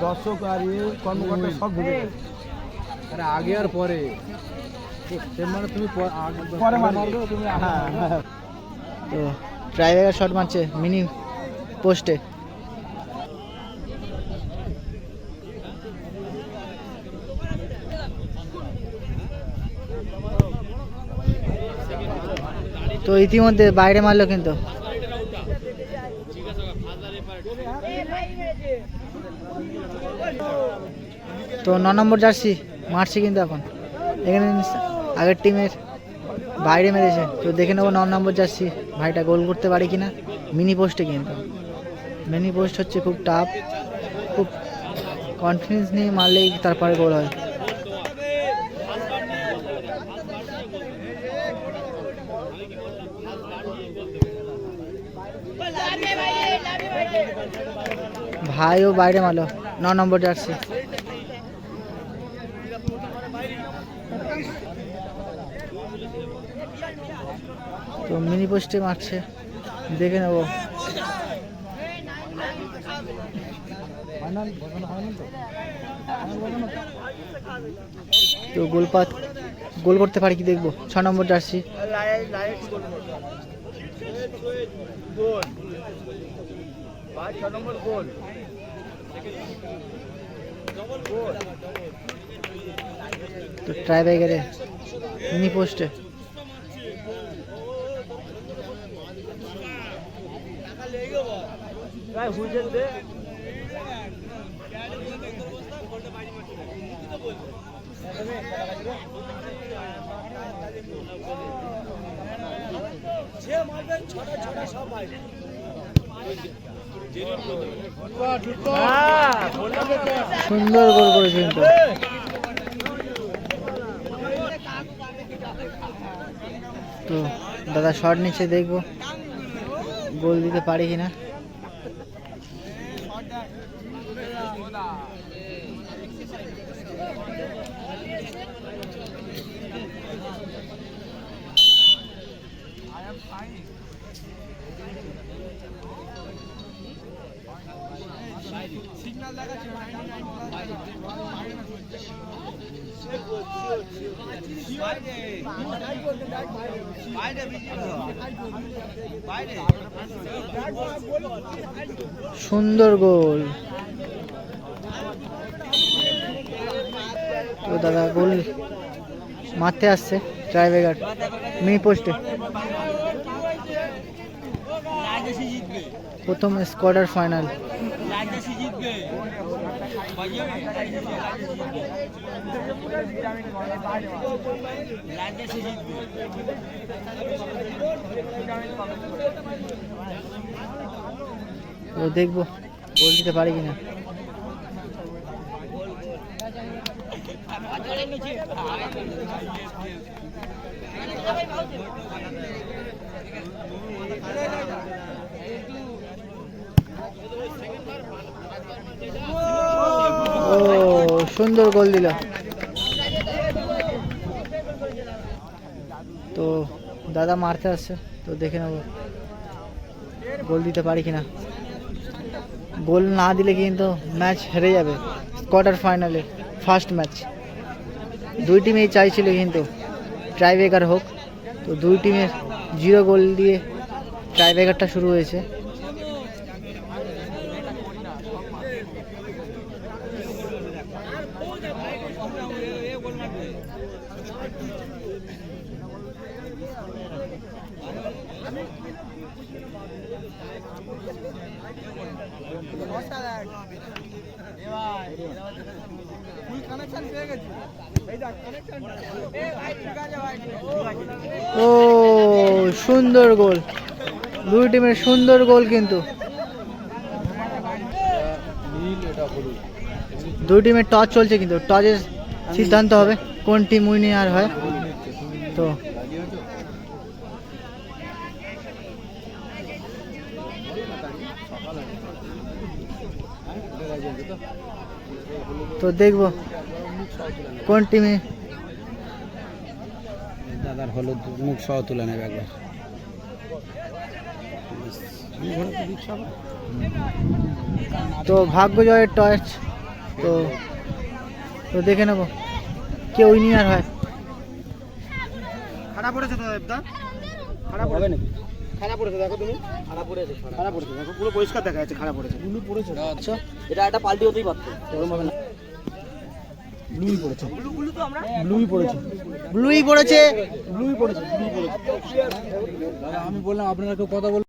দর্শক আর কর্মকর্তা সব ঢুকে আগে আর পরে মানে তুমি পরে মারবে তুমি। তো ড্রাইভার শট মারছে মিনি পোস্টে। তো ইতিমধ্যে বাইরে মারলো কিন্তু। তো 9 নম্বর জার্সি মারছে কিন্তু এখন এখানে আগের টিমের বাইরে মেরেছে। তো দেখে নেবো 9 নম্বর জার্সি ভাইটা গোল করতে পারে কিনা মিনি পোস্টে। কিন্তু মিনি পোস্ট হচ্ছে খুব টাফ, খুব কনফিডেন্স নিয়ে মারলেই তারপরে গোল হয়। ভাইও বাইরে মারলো 9 নম্বর জার্সি। তো মিনি পোস্টে মারছে, দেখে নেব। তো গোল করতে পারি কি দেখবো। 6 নম্বর জার্সি। তো ট্রাই বাইগারে মিনি পোস্টে সুন্দর গোল করেছে কিন্তু। তো দাদা শট নিচ্ছে, দেখবো গোল দিতে পারি কিনা। সুন্দর গোল। তো দাদা গোল মারতে আসছে ট্রাইবেগার মিনি পোস্টে। প্রথম কোয়ার্টার ফাইনাল। তো দেখবো গোল দিতে পারি কিনা। ও সুন্দর গোল দিল। তো দাদা মারতে আসছে, তো দেখে নেব গোল দিতে পারি কিনা। গোল না দিলে কিন্তু ম্যাচ হেরে যাবে কোয়ার্টার ফাইনালে ফার্স্ট ম্যাচ। দুই টিমেই চাইছিল কিন্তু ট্রাইব্রেকার হোক। তো দুই টিমের 0 গোল দিয়ে ট্রাইব্রেকারটা শুরু হয়েছে। ও সুন্দর গোল, দুই টিমের সুন্দর গোল। কিন্তু দুই টিমের টস চলছে, কিন্তু টসের সিদ্ধান্ত হবে কোন টিম উইনার হয়। তো তো দেখবো কোন টিমে। দাদার হলুদ মুখ সহ তুলে নেবে একবার। তো ভাগ্য জয়ের টস, তো তো দেখে নেবো কে উইনার হয়। খারাপ পড়েছে তো দেবদা, খারাপ পড়বে নাকি? খারাপ পড়েছে দেখো তুমি, খারাপ পড়েছে, খারাপ পড়েছে দেখো, পুরো পরিষ্কার দেখা যাচ্ছে খারাপ পড়েছে। ব্লু পড়েছে, আচ্ছা এটা একটা পাল্টি হতেই পারতো, ওরকম হবে না। ব্লুই পড়েছে, ব্লু তো আমরা ব্লুই পড়েছে, ব্লুই পড়েছে। ব্লুই পড়েছে, ব্লুই পড়েছে। আমি বললাম আপনারা কেউ কথা বল